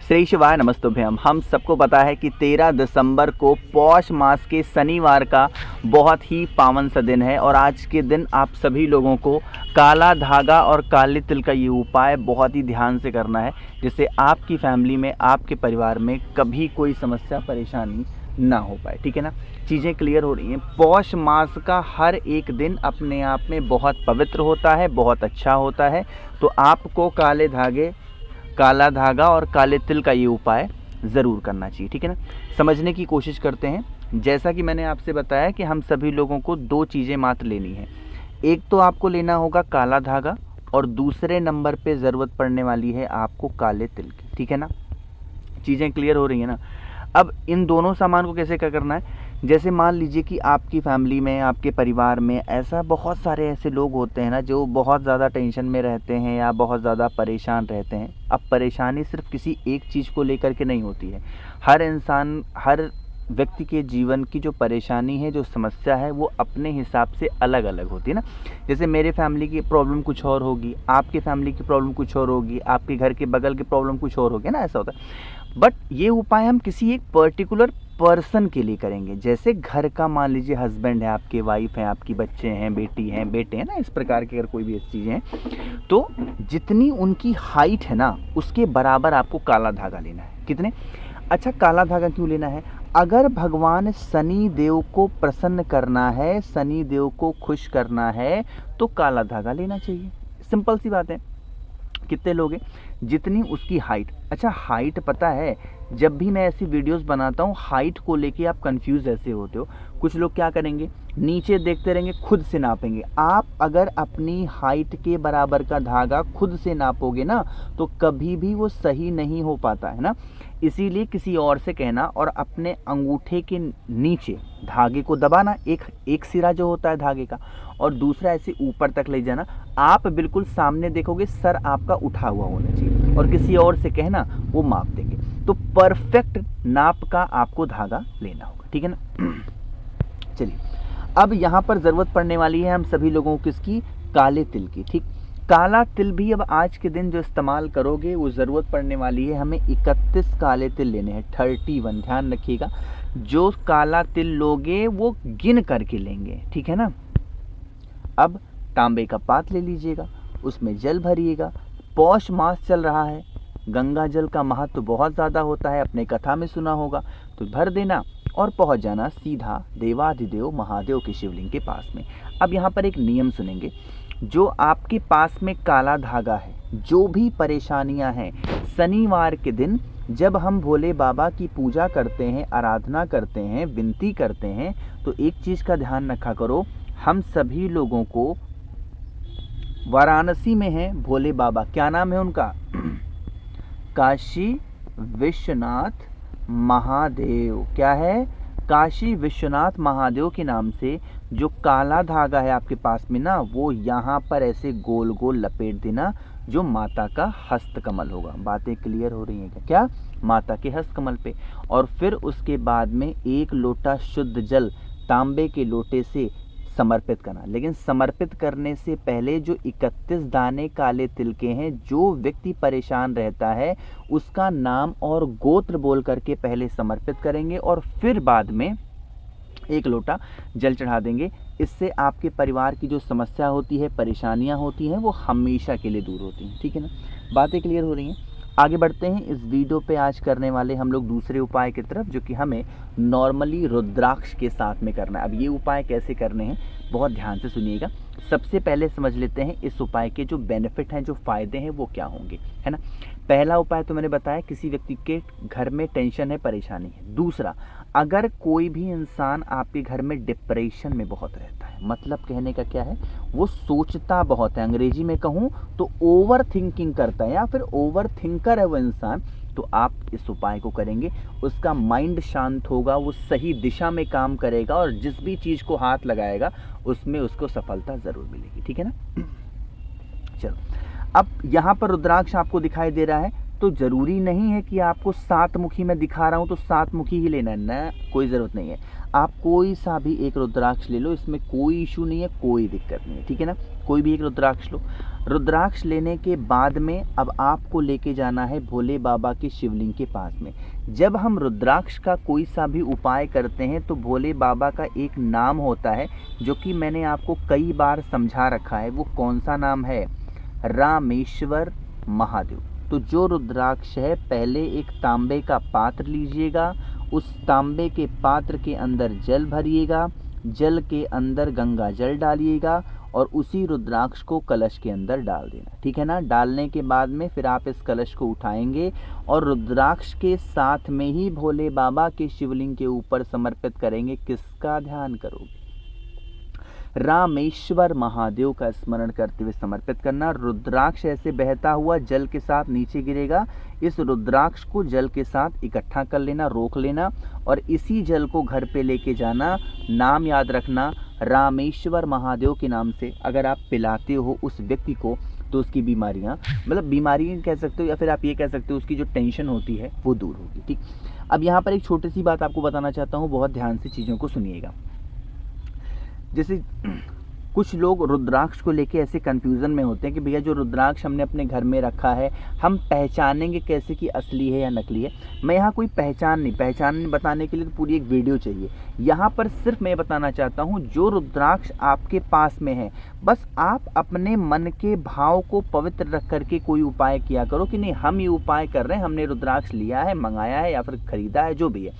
श्री शिवाय नमस्तुभ्यम। हम सबको पता है कि 13 दिसंबर को पौष मास के शनिवार का बहुत ही पावन सा दिन है और आज के दिन आप सभी लोगों को काला धागा और काले तिल का ये उपाय बहुत ही ध्यान से करना है, जिससे आपकी फैमिली में, आपके परिवार में कभी कोई समस्या परेशानी ना हो पाए। ठीक है ना, चीज़ें क्लियर हो रही हैं। पौष मास का हर एक दिन अपने आप में बहुत पवित्र होता है, बहुत अच्छा होता है। तो आपको काला धागा और काले तिल का ये उपाय ज़रूर करना चाहिए। ठीक है ना, समझने की कोशिश करते हैं। जैसा कि मैंने आपसे बताया कि हम सभी लोगों को दो चीज़ें मात्र लेनी है। एक तो आपको लेना होगा काला धागा और दूसरे नंबर पे ज़रूरत पड़ने वाली है आपको काले तिल की। ठीक है ना, चीज़ें क्लियर हो रही हैं ना। अब इन दोनों सामान को कैसे क्या करना है, जैसे मान लीजिए कि आपकी फैमिली में, आपके परिवार में ऐसा बहुत सारे ऐसे लोग होते हैं ना जो बहुत ज़्यादा टेंशन में रहते हैं या बहुत ज़्यादा परेशान रहते हैं। अब परेशानी सिर्फ किसी एक चीज़ को लेकर के नहीं होती है। हर व्यक्ति के जीवन की जो परेशानी है, जो समस्या है, वो अपने हिसाब से अलग अलग होती है ना। जैसे मेरे फैमिली की प्रॉब्लम कुछ और होगी, आपकी फैमिली की प्रॉब्लम कुछ और होगी, आपके घर के बगल की प्रॉब्लम कुछ और होगी ना, ऐसा होता है। बट ये उपाय हम किसी एक पर्टिकुलर पर्सन के लिए करेंगे। जैसे घर का मान लीजिए हस्बैंड है, आपके वाइफ हैं, आपकी बच्चे हैं, बेटी हैं, बेटे हैं ना, इस प्रकार की अगर कोई भी ऐसी चीज़ें हैं तो जितनी उनकी हाइट है ना उसके बराबर आपको काला धागा लेना है। कितने? अच्छा, काला धागा क्यों लेना है? अगर भगवान शनि देव को प्रसन्न करना है, शनि देव को खुश करना है तो काला धागा लेना चाहिए। सिंपल सी बात है। कितने लोग हैं? जितनी उसकी हाइट। अच्छा, हाइट पता है, जब भी मैं ऐसी वीडियोस बनाता हूँ हाइट को लेके आप कंफ्यूज ऐसे होते हो। कुछ लोग क्या करेंगे, नीचे देखते रहेंगे, खुद से नापेंगे। आप अगर अपनी हाइट के बराबर का धागा खुद से नापोगे ना तो कभी भी वो सही नहीं हो पाता है ना। इसीलिए किसी और से कहना और अपने अंगूठे के नीचे धागे को दबाना, एक सिरा जो होता है धागे का, और दूसरा ऐसे ऊपर तक ले जाना। आप बिल्कुल सामने देखोगे, सर आपका उठा हुआ होना चाहिए, और किसी और से कहना, वो माप देंगे। तो परफेक्ट नाप का आपको धागा लेना होगा। ठीक है ना। चलिए, अब यहाँ पर ज़रूरत पड़ने वाली है हम सभी लोगों को किसकी? काले तिल की। ठीक, काला तिल भी अब आज के दिन जो इस्तेमाल करोगे वो ज़रूरत पड़ने वाली है हमें 31 काले तिल लेने हैं। 31, ध्यान रखिएगा। जो काला तिल लोगे वो गिन करके लेंगे। ठीक है ना। अब तांबे का पात्र ले लीजिएगा, उसमें जल भरिएगा। पौष मास चल रहा है, गंगा जल का महत्व तो बहुत ज़्यादा होता है, अपने कथा में सुना होगा। तो भर देना और पहुंच जाना सीधा देवाधिदेव महादेव के शिवलिंग के पास में। अब यहाँ पर एक नियम सुनेंगे। जो आपके पास में काला धागा है, जो भी परेशानियां हैं, शनिवार के दिन जब हम भोले बाबा की पूजा करते हैं, आराधना करते हैं, विनती करते हैं, तो एक चीज़ का ध्यान रखा करो। हम सभी लोगों को वाराणसी में है भोले बाबा, क्या नाम है उनका? काशी विश्वनाथ महादेव। क्या है? काशी विश्वनाथ महादेव के नाम से जो काला धागा है आपके पास में ना, वो यहाँ पर ऐसे गोल गोल लपेट देना, जो माता का हस्तकमल होगा। बातें क्लियर हो रही हैं क्या? माता के हस्तकमल पे। और फिर उसके बाद में 1 लोटा शुद्ध जल तांबे के लोटे से समर्पित करना। लेकिन समर्पित करने से पहले जो 31 दाने काले तिल के हैं, जो व्यक्ति परेशान रहता है उसका नाम और गोत्र बोल करके पहले समर्पित करेंगे और फिर बाद में 1 लोटा जल चढ़ा देंगे। इससे आपके परिवार की जो समस्या होती है, परेशानियां होती हैं, वो हमेशा के लिए दूर होती हैं। ठीक है ना, बातें क्लियर हो रही हैं। आगे बढ़ते हैं। इस वीडियो पे आज करने वाले हम लोग दूसरे उपाय की तरफ, जो कि हमें नॉर्मली रुद्राक्ष के साथ में करना है। अब ये उपाय कैसे करने हैं बहुत ध्यान से सुनिएगा। सबसे पहले समझ लेते हैं इस उपाय के जो बेनिफिट हैं, जो फ़ायदे हैं, वो क्या होंगे, है ना। पहला उपाय तो मैंने बताया, किसी व्यक्ति के घर में टेंशन है, परेशानी है। दूसरा, अगर कोई भी इंसान आपके घर में डिप्रेशन में बहुत रहता है, मतलब कहने का क्या है, वो सोचता बहुत है, अंग्रेजी में कहूँ तो ओवर थिंकिंग करता है या फिर ओवर थिंकर है वो इंसान, तो आप इस उपाय को करेंगे, उसका माइंड शांत होगा, वो सही दिशा में काम करेगा और जिस भी चीज़ को हाथ लगाएगा उसमें उसको सफलता ज़रूर मिलेगी। ठीक है ना। चलो, अब यहाँ पर रुद्राक्ष आपको दिखाई दे रहा है, तो ज़रूरी नहीं है कि आपको 7 मुखी मैं दिखा रहा हूँ तो 7 मुखी ही लेना है ना, कोई ज़रूरत नहीं है। आप कोई सा भी एक रुद्राक्ष ले लो, इसमें कोई इशू नहीं है, कोई दिक्कत नहीं है। ठीक है ना, कोई भी एक रुद्राक्ष लो। रुद्राक्ष लेने के बाद में अब आपको लेके जाना है भोले बाबा के शिवलिंग के पास में। जब हम रुद्राक्ष का कोई सा भी उपाय करते हैं तो भोले बाबा का एक नाम होता है जो कि मैंने आपको कई बार समझा रखा है। वो कौन सा नाम है? रामेश्वर महादेव। तो जो रुद्राक्ष है, पहले एक तांबे का पात्र लीजिएगा, उस तांबे के पात्र के अंदर जल भरिएगा, जल के अंदर गंगा जल डालिएगा और उसी रुद्राक्ष को कलश के अंदर डाल देना, ठीक है ना। डालने के बाद में फिर आप इस कलश को उठाएंगे और रुद्राक्ष के साथ में ही भोले बाबा के शिवलिंग के ऊपर समर्पित करेंगे। किसका ध्यान करोगे? रामेश्वर महादेव का स्मरण करते हुए समर्पित करना। रुद्राक्ष ऐसे बहता हुआ जल के साथ नीचे गिरेगा। इस रुद्राक्ष को जल के साथ इकट्ठा कर लेना, रोक लेना और इसी जल को घर पे लेके जाना। नाम याद रखना रामेश्वर महादेव के नाम से। अगर आप पिलाते हो उस व्यक्ति को तो उसकी बीमारियां, मतलब बीमारी कह सकते हो या फिर आप ये कह सकते हो उसकी जो टेंशन होती है वो दूर होगी, ठीक। अब यहाँ पर एक छोटी सी बात आपको बताना चाहता हूँ, बहुत ध्यान से चीज़ों को सुनिएगा। जैसे कुछ लोग रुद्राक्ष को लेके ऐसे कंफ्यूजन में होते हैं कि भैया जो रुद्राक्ष हमने अपने घर में रखा है हम पहचानेंगे कैसे कि असली है या नकली है। मैं यहाँ कोई पहचान बताने के लिए तो पूरी एक वीडियो चाहिए। यहाँ पर सिर्फ मैं बताना चाहता हूँ जो रुद्राक्ष आपके पास में है, बस आप अपने मन के भाव को पवित्र रख करके कोई उपाय किया करो कि नहीं हम ये उपाय कर रहे हैं, हमने रुद्राक्ष लिया है, मंगाया है या फिर खरीदा है, जो भी है,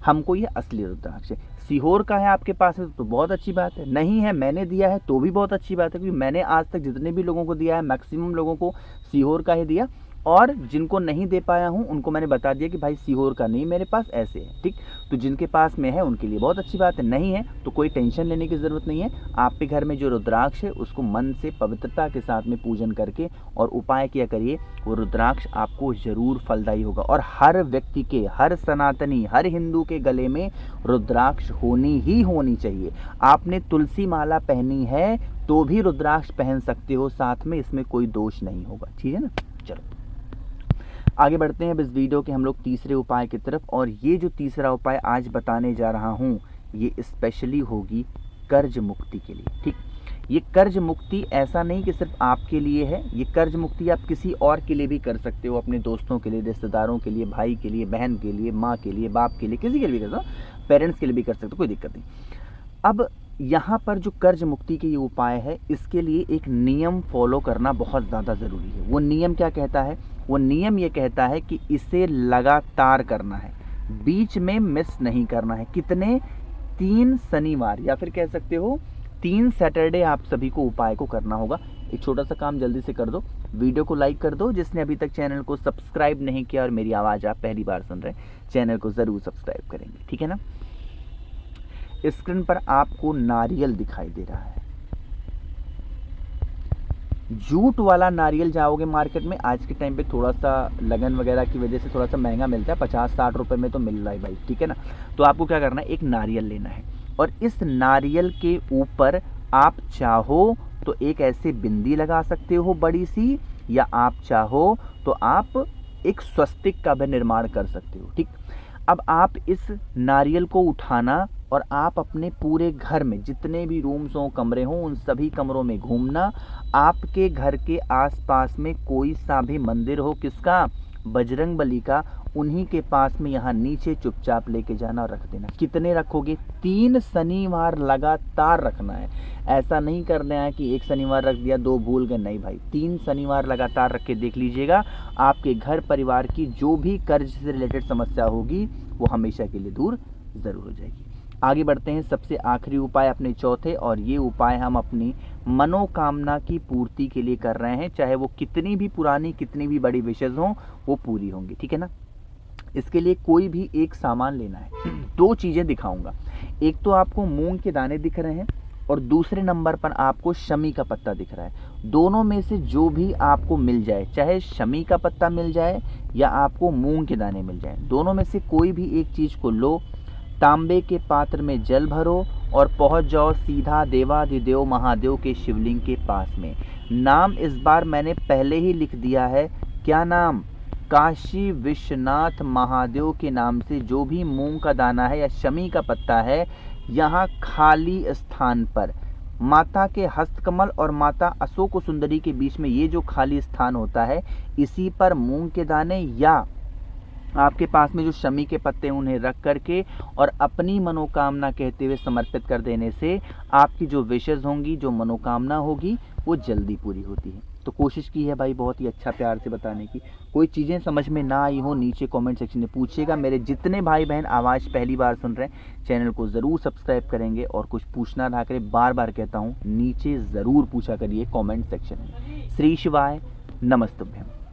हमको ये असली रुद्राक्ष है। सीहोर का है आपके पास है तो बहुत अच्छी बात है, नहीं है मैंने दिया है तो भी बहुत अच्छी बात है, क्योंकि मैंने आज तक जितने भी लोगों को दिया है मैक्सिमम लोगों को सीहोर का ही दिया और जिनको नहीं दे पाया हूँ उनको मैंने बता दिया कि भाई सीहोर का नहीं मेरे पास ऐसे है, ठीक। तो जिनके पास में है उनके लिए बहुत अच्छी बात है, नहीं है तो कोई टेंशन लेने की ज़रूरत नहीं है। आपके घर में जो रुद्राक्ष है उसको मन से पवित्रता के साथ में पूजन करके और उपाय किया करिए, वो रुद्राक्ष आपको ज़रूर फलदायी होगा। और हर व्यक्ति के, हर सनातनी, हर हिंदू के गले में रुद्राक्ष होनी ही होनी चाहिए। आपने तुलसी माला पहनी है तो भी रुद्राक्ष पहन सकते हो साथ में, इसमें कोई दोष नहीं होगा, ठीक है ना। चलो आगे बढ़ते हैं अब इस वीडियो के हम लोग तीसरे उपाय की तरफ। और ये जो तीसरा उपाय आज बताने जा रहा हूँ ये स्पेशली होगी कर्ज मुक्ति के लिए, ठीक। ये कर्ज मुक्ति ऐसा नहीं कि सिर्फ आपके लिए है, ये कर्ज मुक्ति आप किसी और के लिए भी कर सकते हो, अपने दोस्तों के लिए, रिश्तेदारों के लिए, भाई के लिए, बहन के लिए, माँ के लिए, बाप के लिए, किसी के लिए भी कर सकते हो, पेरेंट्स के लिए भी कर सकते हो, कोई दिक्कत नहीं। अब यहाँ पर जो कर्ज मुक्ति के ये उपाय है इसके लिए एक नियम फॉलो करना बहुत ज़्यादा ज़रूरी है। वो नियम क्या कहता है? वो नियम ये कहता है कि इसे लगातार करना है, बीच में मिस नहीं करना है। कितने? 3 शनिवार या फिर कह सकते हो 3 सैटरडे आप सभी को उपाय को करना होगा। एक छोटा सा काम जल्दी से कर दो, वीडियो को लाइक कर दो। जिसने अभी तक चैनल को सब्सक्राइब नहीं किया और मेरी आवाज़ आप पहली बार सुन रहे हैं, चैनल को ज़रूर सब्सक्राइब करेंगे, ठीक है ना। स्क्रीन पर आपको नारियल दिखाई दे रहा है, जूट वाला नारियल जाओगे मार्केट में, आज के टाइम पे थोड़ा सा लगन वगैरह की वजह से थोड़ा सा महंगा मिलता है, 50-60 रुपए में तो मिल रहा है भाई, ठीक है ना। तो आपको क्या करना है, एक नारियल लेना है और इस नारियल के ऊपर आप चाहो तो एक ऐसे बिंदी लगा सकते हो बड़ी सी, या आप चाहो तो आप एक स्वस्तिक का भी निर्माण कर सकते हो, ठीक। अब आप इस नारियल को उठाना और आप अपने पूरे घर में जितने भी रूम्स हों, कमरे हों, उन सभी कमरों में घूमना। आपके घर के आसपास में कोई सा भी मंदिर हो, किसका? बजरंगबली का, उन्हीं के पास में यहाँ नीचे चुपचाप लेके जाना और रख देना। कितने रखोगे? 3 शनिवार लगातार रखना है। ऐसा नहीं करना है कि एक शनिवार रख दिया, 2 भूल गए, नहीं भाई, 3 शनिवार लगातार रख के देख लीजिएगा। आपके घर परिवार की जो भी कर्ज से रिलेटेड समस्या होगी वो हमेशा के लिए दूर ज़रूर हो जाएगी। आगे बढ़ते हैं सबसे आखिरी उपाय अपने चौथे, और ये उपाय हम अपनी मनोकामना की पूर्ति के लिए कर रहे हैं, चाहे वो कितनी भी पुरानी, कितनी भी बड़ी विशेष हों, वो पूरी होंगी, ठीक है ना। इसके लिए कोई भी एक सामान लेना है। 2 चीज़ें दिखाऊंगा, एक तो आपको मूंग के दाने दिख रहे हैं और दूसरे नंबर पर आपको शमी का पत्ता दिख रहा है। दोनों में से जो भी आपको मिल जाए, चाहे शमी का पत्ता मिल जाए या आपको मूंग के दाने मिल जाए, दोनों में से कोई भी एक चीज़ को लो, तांबे के पात्र में जल भरो और पहुंच जाओ सीधा देवाधिदेव महादेव के शिवलिंग के पास में। नाम इस बार मैंने पहले ही लिख दिया है, क्या नाम? काशी विश्वनाथ महादेव के नाम से जो भी मूंग का दाना है या शमी का पत्ता है, यहाँ खाली स्थान पर माता के हस्तकमल और माता अशोक सुंदरी के बीच में ये जो खाली स्थान होता है, इसी पर मूंग के दाने या आपके पास में जो शमी के पत्ते उन्हें रख करके और अपनी मनोकामना कहते हुए समर्पित कर देने से आपकी जो विशेष होंगी, जो मनोकामना होगी, वो जल्दी पूरी होती है। तो कोशिश की है भाई बहुत ही अच्छा प्यार से बताने की। कोई चीज़ें समझ में ना आई हो नीचे कमेंट सेक्शन में पूछिएगा। मेरे जितने भाई बहन आवाज़ पहली बार सुन रहे हैं, चैनल को ज़रूर सब्सक्राइब करेंगे और कुछ पूछना रहा करे, बार बार कहता हूँ, नीचे ज़रूर पूछा करिए कमेंट सेक्शन में। श्री शिवाय नमस्तुभ्यम।